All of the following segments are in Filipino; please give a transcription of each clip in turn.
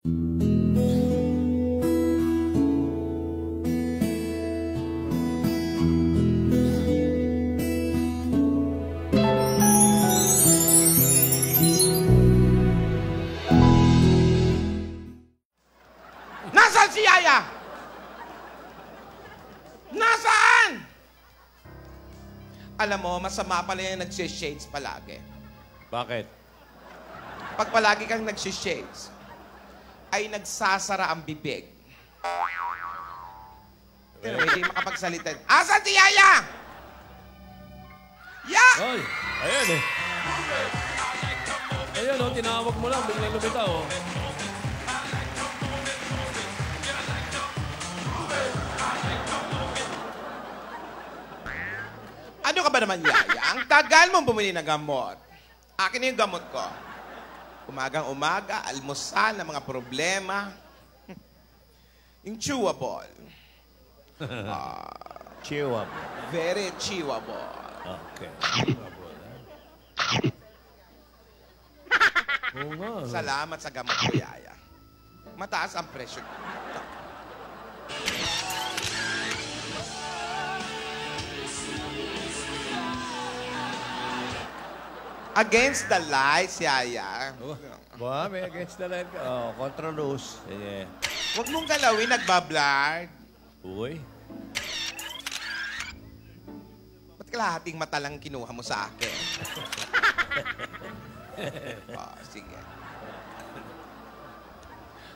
Nasaan si Yaya? Nasaan? Alam mo, masama pala yung nagsishades palagi. Bakit? Pag palagi kang nagsishades, ay nagsasara ang bibig. Pero hindi makapagsalita. Asan si Yaya? Ay, ayan eh. Ayan o, tinawag mo lang, biglang lumitaw o. Ano ka ba naman, Yaya? Ang tagal mong bumili ng gamot. Akin na yung gamot ko. Umagang-umaga, almusal ng mga problema. Yung chewable. Chewable. Very chewable. Okay. Oo nga. Salamat sa gamot ko, Yaya. Mataas ang presyo. Against the lights, Yaya. Ba, may against the light ka. Oh, contra loose. Yeah. Huwag mong galawin, nagbablard. Uy. Ba't kalahating mata lang kinuha mo sa akin? Oh, sige.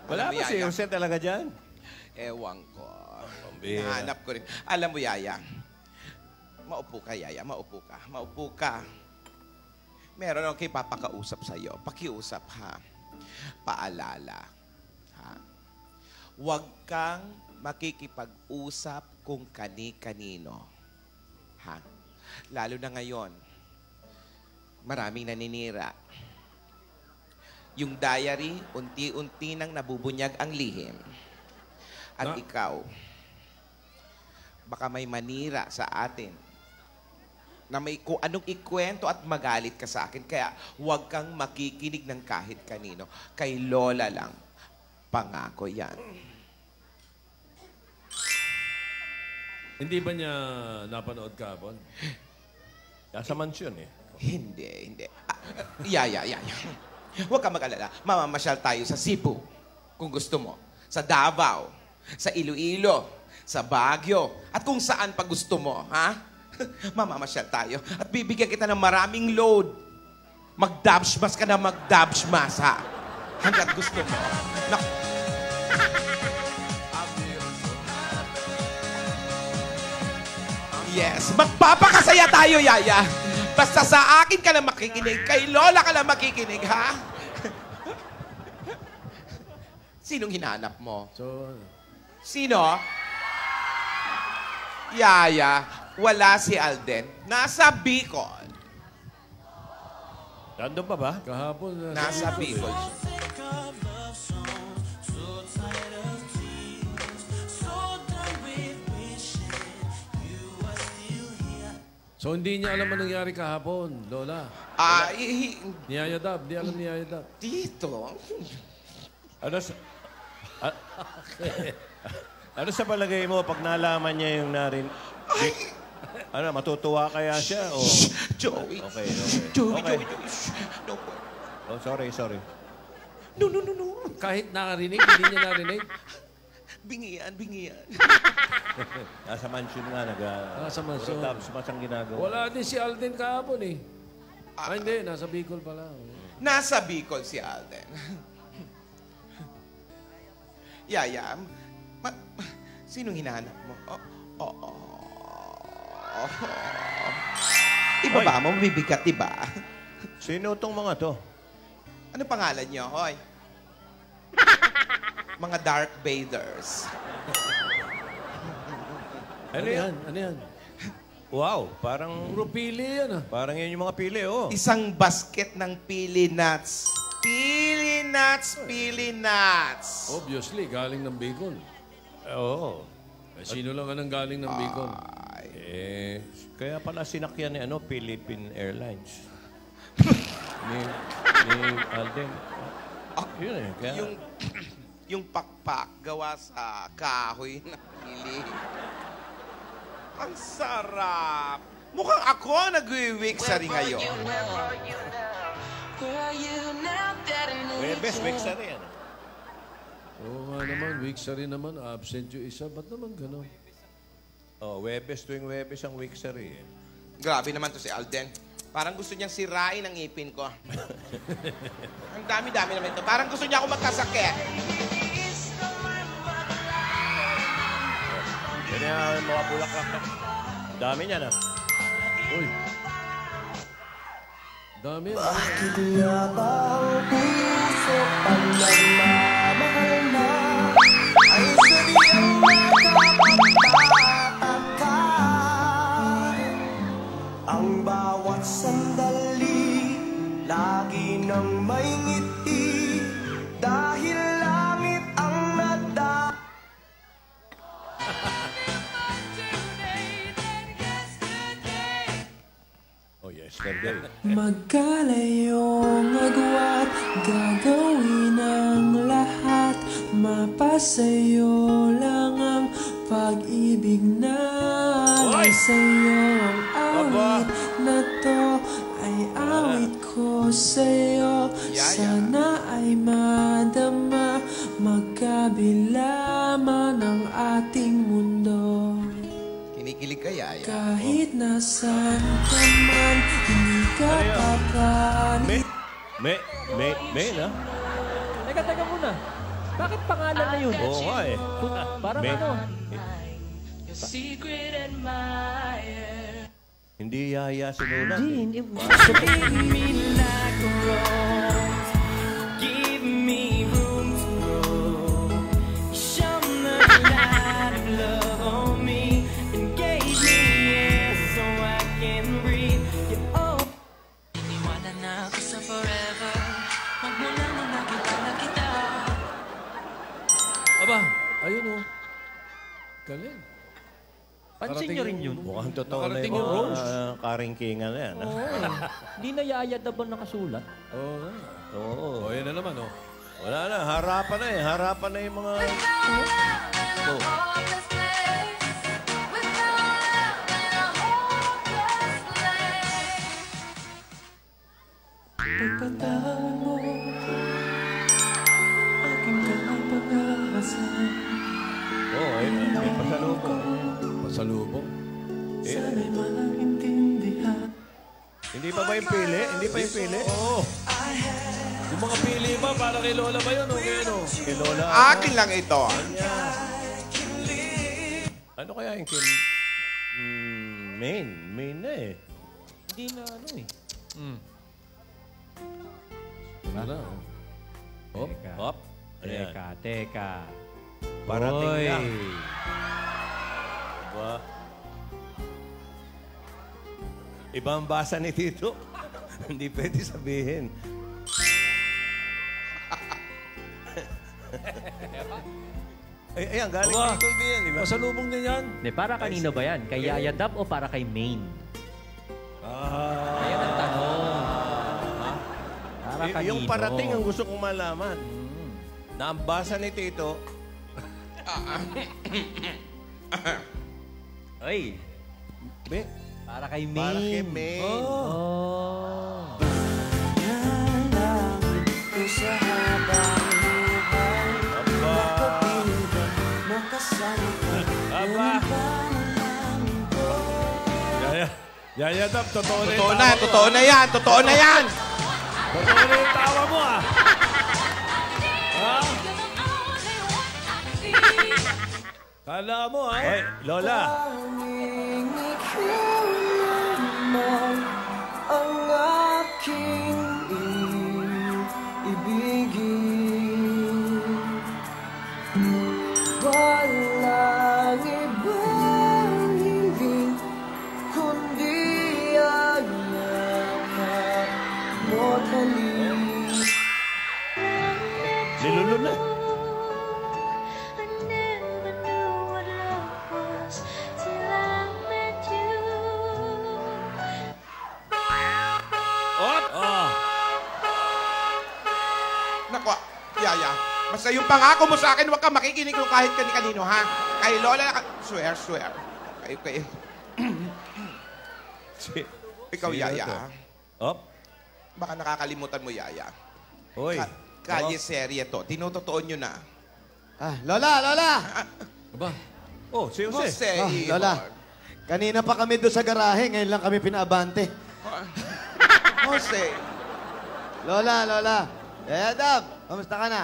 Wala ba si Jose talaga dyan? Ewan ko. Pambira. Nahanap ko rin. Alam mo, Yaya, maupo ka, Yaya. Maupo ka. Maupo ka. Meron akong papakausap sa'yo. Pakiusap, ha? Paalala. Ha? Huwag kang makikipag-usap kung kani-kanino. Ha? Lalo na ngayon, maraming naninira. Yung diary, unti-unti nang nabubunyag ang lihim. At ikaw, baka may manira sa atin na may kung anong ikwento at magalit ka sa akin. Kaya huwag kang makikinig ng kahit kanino. Kay Lola lang. Pangako yan. Hindi ba niya napanood kahapon? Nasa mansyon eh. Hindi. Yaya. Huwag kang mag-alala. Mamamasyal tayo sa Cebu. Kung gusto mo. Sa Davao. Sa Iloilo. Sa Baguio. At kung saan pa gusto mo. Ha? Mamamasyal tayo. At bibigyan kita ng maraming load. Mag-dabshmas ka na mag-dabshmas, ha? Hanggat gusto mo. Yes, magpapakasaya tayo, Yaya. Basta sa akin ka lang makikinig. Kay Lola ka lang makikinig, ha? Sinong hinahanap mo? Sino? Yaya. Wala si Alden. Nasa Bicol. Nandun pa ba? Kahapon. Nasa Bicol. So, hindi niya alam anong nangyari kahapon, Lola. Ni Yaya Dab. Di alam ni Yaya Dab. Dito? Ano sa... ano sa palagay mo pag nalaman niya yung ano, matutuwa kaya siya? O... Joey. Okay. Joey. No. Oh, sorry. No. Kahit nakarinig, hindi niya narinig? Bingian. Nasa mansion nga, Nasa mansion. Sumasang ginagawa. Wala din si Alden kahapon eh. Hindi, nasa Bicol pala. Nasa Bicol si Alden. Yaya, sinong hinahanap mo? Ibaba mo, mabibigat, diba? Sino itong mga to? Ano pangalan niyo, hoy? Mga dark bathers. Ano yan? Wow, parang... Puro pili yan ah. Parang yan yung mga pili, oh. Isang basket ng pili nuts. Pili nuts. Obviously, galing ng Bicol. Oo. Sino lang ang galing ng Bicol? Kaya pala sinakyan ni Philippine Airlines. ni Alden. Yun eh. Kaya... Yung pakpak gawa sa kahoy na pili. Ang sarap. Mukhang ako nag-wiksari ngayon. Webes, wiksari yan. Oo nga naman, wiksari naman. Absent yung isa. Ba't naman gano'n? Oh, Webes, tuwing Webes ang wiksari. Grabe naman to si Alden. Parang gusto niyang sirain ang ngipin ko. Ang dami-dami naman ito. Parang gusto niya ako magkasakit. Yan yung mga bulaklak. Dami niya na. Uy. Dami. Bakit nga ba ang puso pag nagmamahal na ay sadyang nakapagtataka? Ang bawat sandali lagi nang may ngiti dahil langit ang nagda. Oh, yesterday. Magkalayong agwat, gagawin ang lahat. Mapasayo lang ang pag-ibig na sa'yo. Ang awit na to ay awit ko sa'yo. Sana ay madama, magkabila man ang ating mundo. Kinikilig ka, Yaya. Kahit nasan ka man, hindi ka papalit. May na? Teka muna. Bakit pangalan na yun? Oo nga eh. Parang May- ano? Hindi yaya si Lola. Hindi. Aba, ayun oh. Galing. Pansin nyo rin yun. Mukhang totoo na Nakarating yung yung Rose. karingkingan na yan. Oo. Hindi na yayadaban nakasulat. Oo nga. Oo. Oh, yan na naman oh. Wala na, harapan na eh. Harapan na yung mga... Oh. Pagpatawan mo, aking kamay pag-asa. Oo, may pasalubong. Pasalubong. Sana'y maintindihan. Hindi pa ba yung pili? Hindi pa yung pili? Oo. Yung mga pili ba, para kay Lola ba yun o kay ano? Kay Lola. Akin lang ito. Ano kaya yung kin... Main na eh. Hindi na ano eh. Ano na oh. Oh. Hop. Ano yan? Teka. Parating Oy. na. Diba? Ibang basa ni Tito. Hindi pwede sabihin. Ayan, galing Aba. Tito yan, di ba? Pasalubong niya yan. Hindi, para kanino ba yan? Kay Yaya Dab o para kay Maine? Ayan ang tanong. Para kanino? Yung parating ang gusto kong malaman. Na ang basa ni Tito, Oy, May, para kay Maine. para kay May. Oh. Nalangit ko sa habang buhay. Aba. Nakapildan, nakasalita. Aba. Yaya Dab, totoo na Totoo na, totoo na yan, totoo na yan. Totoo na yung tawa mo ah. Ha? Kala mo ah. Hoy, Lola. Tanging ikaw lamang ang aking ibigin. Walang ibang hiling kundi ang yakap mo't halik. Nilulun na. I never knew what love was till I Basta yung pangako mo sa akin, huwag kang makikinig kung kahit kanino, ha? Kay Lola, swear. Kay. Ikaw, Sino Yaya, to? ha? Op. Baka nakakalimutan mo, Yaya. Hoy. Kalye serye to. Tinutotoon nyo na. Lola! Aba, Oh, si Jose. Jose, Lola, kanina pa kami doon sa garahe, ngayon lang kami pinaabante. Jose. Lola! Yaya Dab, kamusta ka na?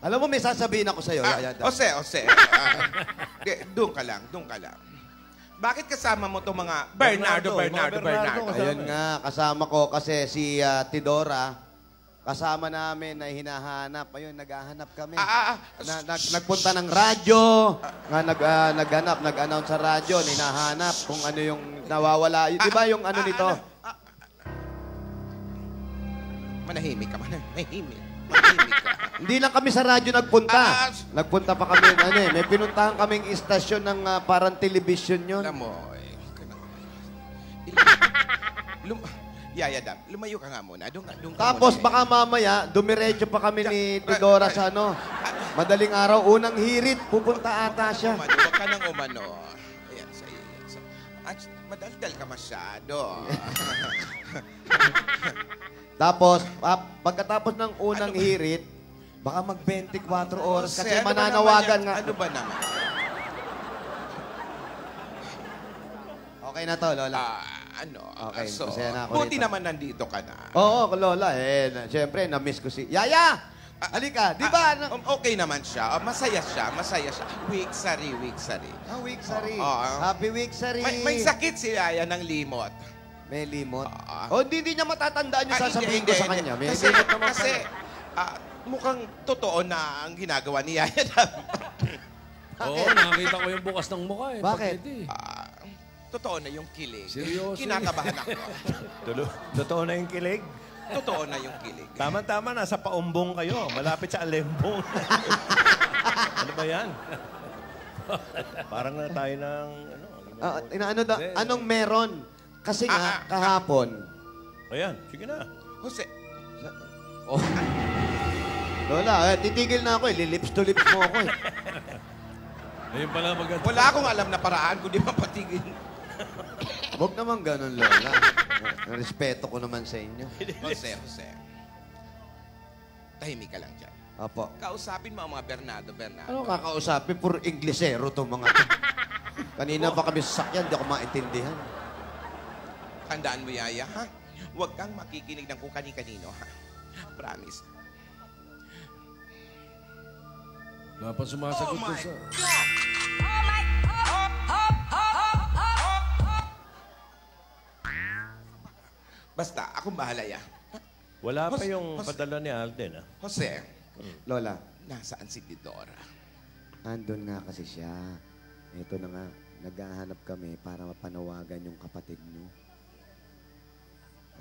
Alam mo, may sasabihin ako sa'yo, Yaya Dab. Jose. Doon ka lang. Bakit kasama mo to mga Bernardo? Ayun nga, kasama ko kasi si Tidora, kasama namin na hinahanap. Ayun, naghahanap kami. Nagpunta ng radyo, nag-announce sa radyo, hinahanap kung ano yung nawawala. Di ba yung ano nito? Manahimik ka. Hindi lang kami sa radyo nagpunta. Nagpunta pa kami, may pinuntahan kaming istasyon ng parang television yun. Alam mo, Yaya Dab, lumayo ka nga muna. Doon ka Tapos muna. baka mamaya, dumiretso pa kami ni Tidora sa madaling araw, unang hirit, pupunta ata siya. Huwag ka nang umano. Ayan, madaldal ka masyado. Tapos, pagkatapos ng unang hirit, baka mag-24 oras kasi Ano ba mananawagan naman nga. yan? Ano ba naman? Okay na to, Lola. Okay, So, masaya na ako buti rito. naman nandito ka na. Oo, Lola. Siyempre, na-miss ko si... Yaya! Halika, di ba? Okay naman siya. Masaya siya. Week sari. Week Sari. Oo. Happy Week Sari. May sakit si Yaya ng limot. May limot. Oo. Hindi niya matatandaan yung sasabihin ko sa kanya. May Kasi, limot naman kasi pala. mukhang totoo na ang ginagawa ni Yaya Dab. oo, nakakita ko yung bukas ng mukha eh. Bakit? Pagkiti. Totoo na yung kilig. Seryoso? Kinakabahan ako. Totoo na yung kilig. Totoo na yung kilig. Tama-tama, nasa paumbong kayo. Malapit sa alembong. Ano ba yan? Parang na tayo ng... Anong meron? Kasi nga, kahapon, Ayan, sige na. Jose, Lola, titigil na ako eh. Lilips to lips mo ako eh. Ayun pala maganda. wala akong alam na paraan kundi mapatigil. Huwag naman ganun, Lola. Respeto ko naman sa inyo. Jose. Tahimik ka lang dyan. Apo. Kausapin mo ang mga Bernardo. Ano kakausapin? Puro Inglesero to mga to. Kanina pa kami sasakyan, di ako maintindihan. Tandaan mo, Yaya, ha? Huwag kang makikinig ng kung kani-kanino, ha? Promise. Dapat sumasagot ko sa... Basta, akong bahala, ya. Wala pa Jose, yung Jose. padala ni Alden, ah. Jose, Lola, nasaan si Tidora? andun nga kasi siya. Ito na nga, naghahanap kami para mapanawagan yung kapatid niyo.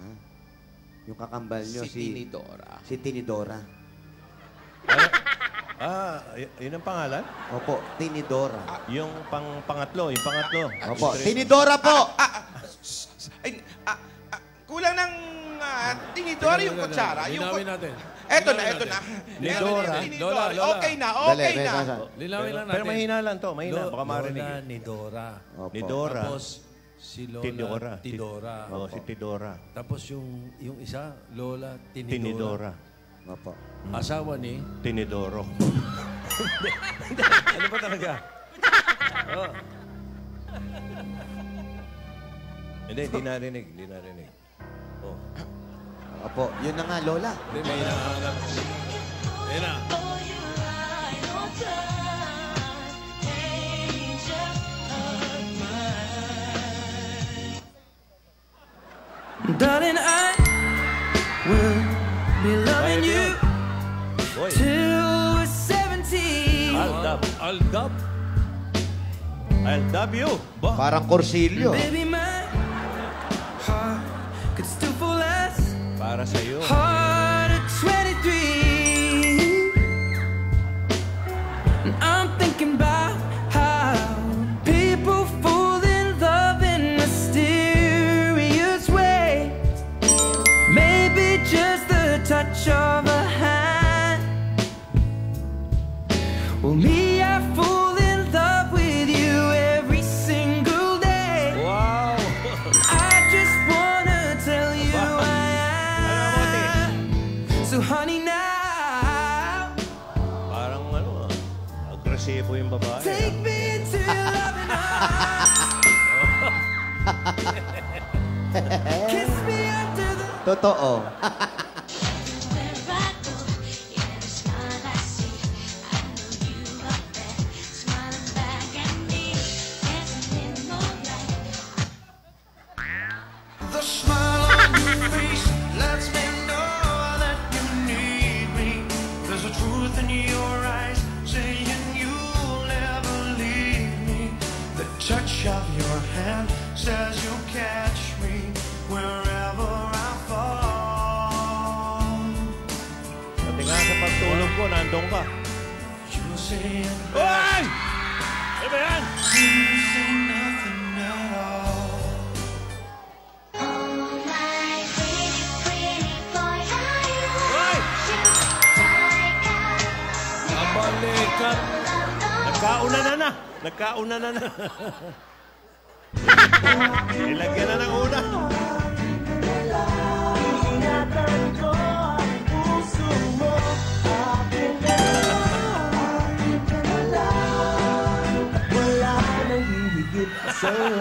Ha? Yung kakambal niyo, Si Tinidora. Si Tinidora. Yun ang pangalan? Opo, Tinidora. Yung pangatlo. Opo, Tinidora po! Ay, kulang ng Tinidora yung kutsara. Linawin natin. Eto na. Tinidora. Lola. Okay na. Dali, may sasa. Linawin lang natin. Pero mahina lang to. Mahina. Baka marinig. Lola ni Dora. Opo. Ni Dora. Tapos si Lola Tidora. Tidora. Oo, si Tidora. Tapos yung isa, Lola Tinidora. Tinidora. Opo. Asawa ni... Tinidoro. Ano ba talaga? Oh. Hindi narinig. Oh. Opo, yun na nga, Lola. Hindi, may hinahanap. Ayun na. Darling, I will be loving you Boy, till we're 70. Aldab. I'll dub you. Bo. Parang Corsilio. Baby, my heart could still fall less Para sa'yo. hard at 23. And I'm thinking about how people fall in love in mysterious ways. Maybe just the touch of a hand Well, me, I fall in love with you every single day. Wow! I just wanna tell you I am. So honey now, Parang agresibo yung babae. take me into your loving arms. Kiss me under the... Totoo. The smile on your face lets me know that you need me. There's a truth in your eyes saying you'll never leave me. The touch of your hand says you'll catch me wherever I fall. Pati nga sa pagtulog ko, nandun ka. You say Hoy! Ano ba yan? you say nothing at all. Hoy! Kabalikat. Nagkauna na. Nagkauna na. Nilagyan na ng una.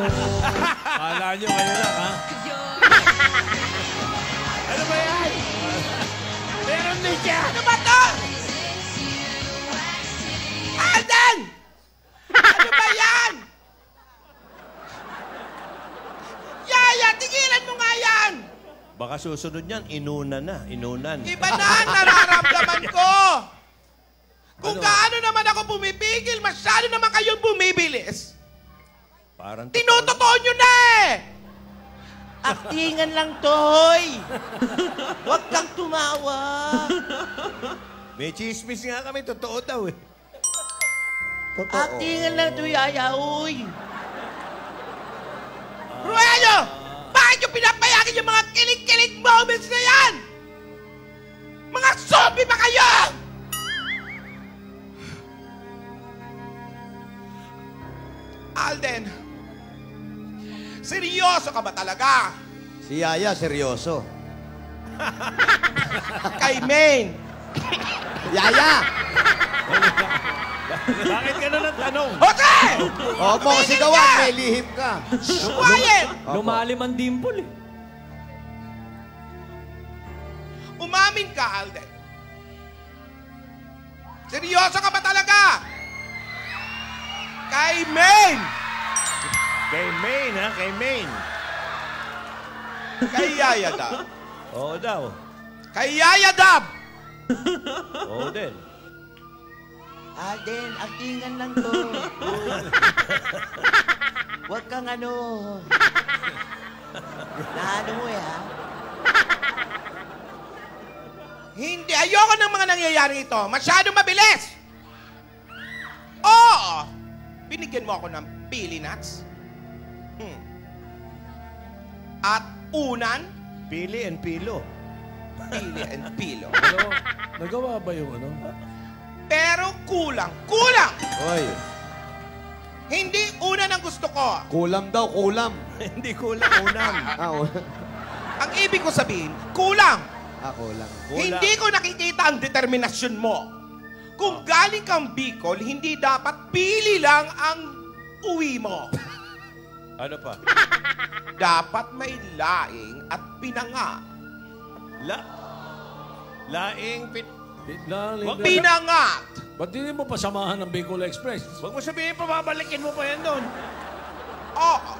Kala nyo kayo lang, ha? Ano ba yan? Meron din siya! Ano ba to? Alden! Ano ba yan? Yaya, tigilan mo nga yan! Baka susunod yan, inunan na. Inunan. Iba na ang nararamdaman ko! Kung gaano naman ako pumipigil, masyado naman kayong bumibilis. Parang Tinutotoo nyo na eh! Aktingan lang, Toy! Huwag kang tumawa! May chismis nga kami, totoo daw eh. Totoo. Aktingan lang to, Yaya, uy! Ruelio! Bakit yung pinapayakin yung mga kilig-kilig moments na yan? Mga zombie ba kayo? Alden, seryoso ka ba talaga? Si Yaya, seryoso. Kay Maine! Yaya! Bakit ka na nagtanong? Jose! Opo, kasi gawan, may lihim ka. Quiet! Opo. Lumalim ang dimple eh. Umamin ka, Alden. Seryoso ka ba talaga? Kay Maine! Kay Maine, ha? Kay Maine. Kay Yaya Dab. Oo daw. Kay Yaya Dab! Oo din. Alden, aktingan lang to. Huwag kang ano. Naano mo ha? Hindi, ayoko ng mga nangyayari ito. Masyadong mabilis. Oo, binigyan mo ako ng pili nuts. At unan, Pili and pilo. pili and pilo. Pero, nagawa ba yung ano? Pero kulang. Kulang! Oy, Hindi unan ang gusto ko. kulam daw, kulam. Hindi kulang unang. Ang ibig ko sabihin, kulang. Kulam. Hindi ko nakikita ang determinasyon mo. Kung galing kang Bicol, hindi dapat pili lang ang uwi mo. Ano pa? Dapat may laing at pinanga. Laing Wag Pinangat! Ba't hindi mo pasamahan ng Bicol Express? Huwag mo sabihin, pababalikin mo pa yan doon. Oo,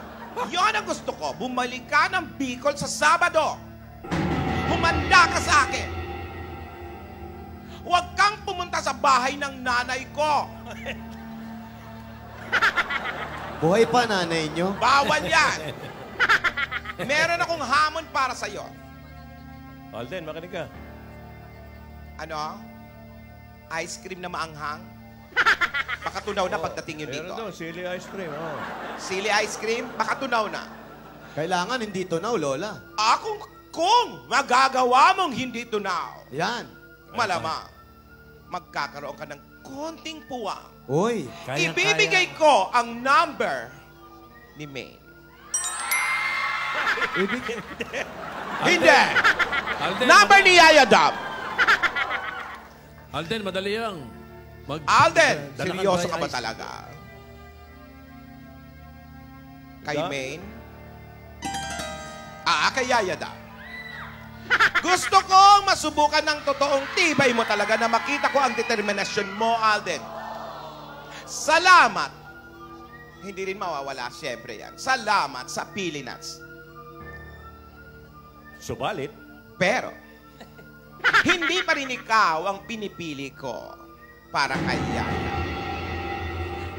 yun ang gusto ko. Bumalik ka ng Bicol sa Sabado. Humanda ka sa akin. Huwag kang pumunta sa bahay ng nanay ko. Buhay pa nanay nyo? Bawal yan. Meron akong hamon para sa'yo. Alden, makinig ka. Ano? Ice cream na maanghang? Baka tunaw na pagdating yun dito. Meron doon, sili ice cream. Oh. Sili ice cream? Baka tunaw na. Kailangan hindi tunaw, Lola. Kung magagawa mong hindi tunaw, Yan. malamang magkakaroon ka ng konting puwang, Uy! ibibigay ko ang number ni Maine. Hindi! Alden, Number ni Yaya Dab. Alden, madali yan. Alden, Dala seryoso dry ka ba ice. talaga? Kay Yeah. Maine? Kay Yaya Dab. Gusto kong masubukan ng totoong tibay mo talaga na makita ko ang determinasyon mo, Alden. Salamat. Hindi rin mawawala, syempre yan. Salamat sa pili nuts. Subalit, Pero, hindi pa rin ikaw ang pinipili ko para kay Yaya.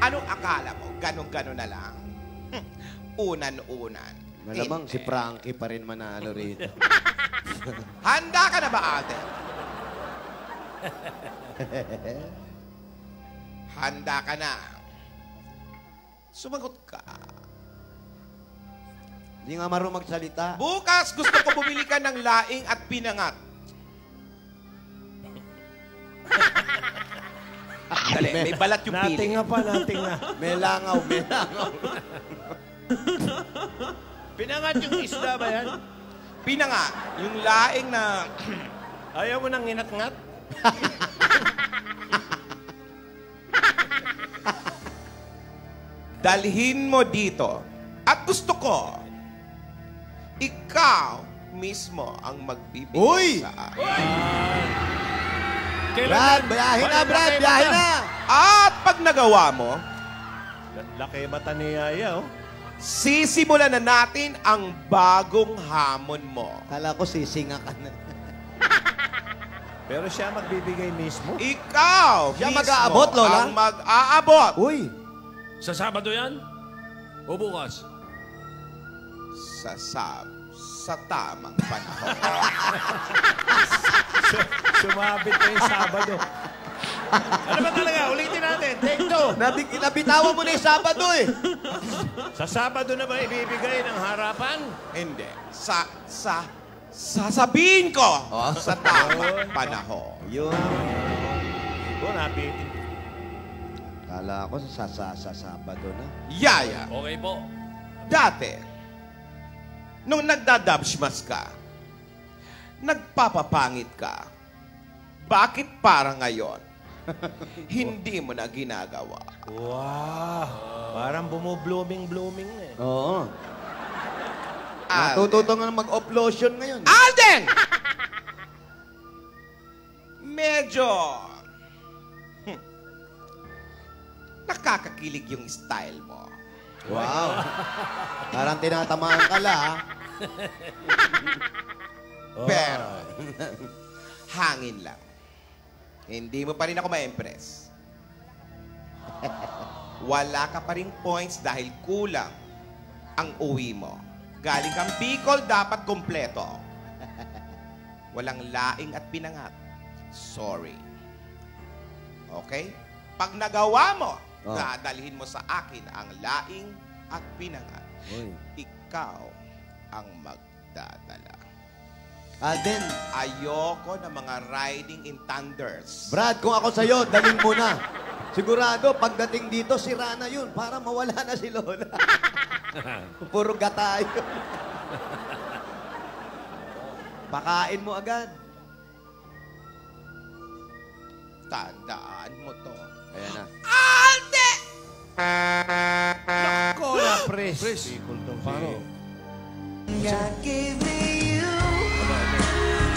Anong akala mo? Ganon-ganon na lang? Unan-unan. Malamang si Hindi. Frankie pa rin manalo rito. Handa ka na ba, Alden? Handa ka na. Sumagot ka. Hindi nga marunong magsalita. Bukas gusto ko bumili ka ng laing at pinangat. Dali, may balat yung pili. nating nga pa, nating nga. May langaw, may langaw. Pinangat yung isda ba yan? Pinangat. Yung laing na... Ayaw mo nang inat-ngat? dalhin mo dito. At gusto ko, ikaw mismo ang magbibigay Uy! sa akin. Brad, biyahe na, Brad, biyahe na! At pag nagawa mo, Laki mata ni Yaya, oh. sisimulan na natin ang bagong hamon mo. Kala ko sisinga ka na. Pero siya magbibigay mismo. Ikaw Siya mismo mag-aabot, Lola? ang mag-aabot Uy! Sa Sabado yan? O bukas? sa tamang panahon. Sumabit na yung Sabado. Ano ba talaga? Ulitin natin. Take two. Nabitawan mo na yung Sabado eh. Sa Sabado na ba ibibigay ng harapan? Hindi. Sasabihin ko sa tamang panahon. Yun. Oo, nabitin. Kala ko sa Sabado na. Yaya, Okay po. dati, nung nagdadabshmas ka, nagpapapangit ka, bakit para ngayon, hindi mo na ginagawa? Wow. Parang bumublooming-blooming na eh. Oo. Alden. Natututo nga na mag-off-lotion ngayon. Alden! Medyo... nakakakilig yung style mo. Wow. Parang tinatamaan ka la, ha? Pero, hangin lang. Hindi mo pa rin ako ma-impress. Wala ka pa rin points dahil kulang ang uwi mo. Galing kang Bicol, dapat kompleto. Walang laing at pinangat. Sorry. Okay? Pag nagawa mo, dadalhin mo sa akin ang laing at pinangat. Uy. Ikaw ang magdadala. Alden, Ayoko ng mga riding in thunders. Brad, kung ako sa'yo, dalhin mo na. Sigurado, pagdating dito, sira na yun para mawala na si Lola. Puro gata yun. Pakain mo agad. Tandaan mo to. Ayan na. Alde! Ko na, pres. Pres. Bicol tong Paro. God gave me you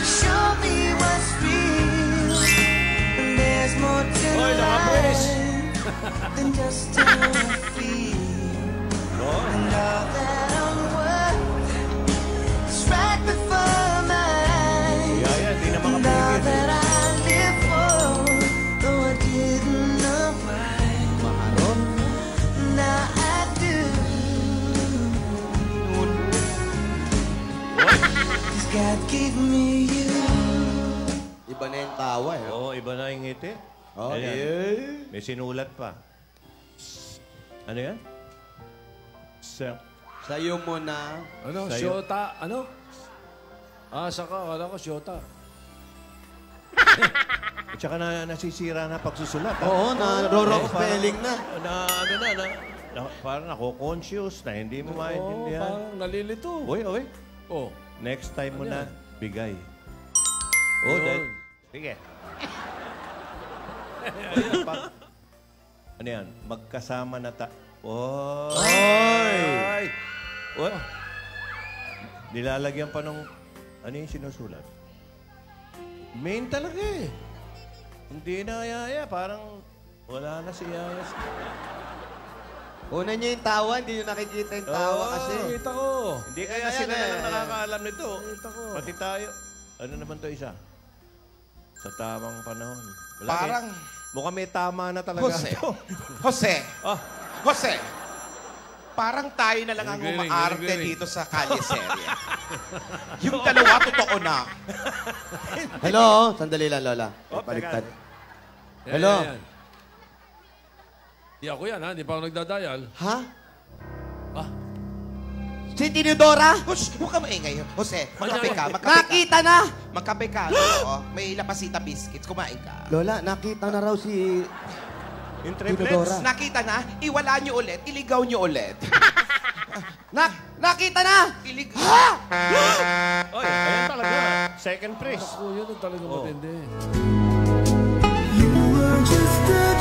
to show me what's real. And there's more to Oy, nakapres. life than just how I feel. And all that I'm worth is right before my eyes. Yaya, di na And all makapigil. that I live for, though I didn't know why. Now I do. 'Cause God gave me you. Iba na yung tawa eh. Oo, iba na yung ngiti. Oh, Ayan. eh. May sinulat pa. Ano yan? Sa'yo mo na. Ano? Sa'yo. Shota? Ano? Saka. Kala ko Shota. At saka nasisira na pagsusulat. ha? Oo, wrong spelling na. Parang ako-conscious na hindi mo maintindihan. Parang nalilito. Uy. Oh. Next time mo Ano na, yan? bigay. Yun. Sige. Ano yan? Magkasama na Oy! Oy! Nilalagyan pa ng... Ano yung sinusulat? Main talaga eh. Hindi na Yaya. Parang wala na si Yaya. Una niyo yung tawa, hindi niyo nakikita yung tawa kasi. Kita ko. Hindi kaya Ayan, sila ayan, na lang ayan. nakakaalam nito. Kita ko. Pati tayo. Ano naman to isa? Sa tamang panahon. Wala Parang, mukhang may tama na talaga Jose. ito. Jose. Ah, Jose. Parang tayo na lang ang Very, very, umaarte very. dito sa Kalye Serye. Yung dalawa, totoo na. Hello? Sandali lang, Lola. Oh, Baliktad. Yan, Hello? yan. Di ako yan, ha? Di pa ako nagdadial. Ha? Ah, Si Tinidora? Hush, huwag ka maingay. Jose, magkape ka, magkape ka. Nakita na! Magkape ka. Oo, may lapasita biscuits. Kumain ka. Lola, nakita na raw si yung Tinidora. triplets. Nakita na, iwala nyo ulit, iligaw nyo ulit. Nakita na! Iligaw. Oy, ayan talaga. Second prize. ako yun ang talagang matindi. You were just a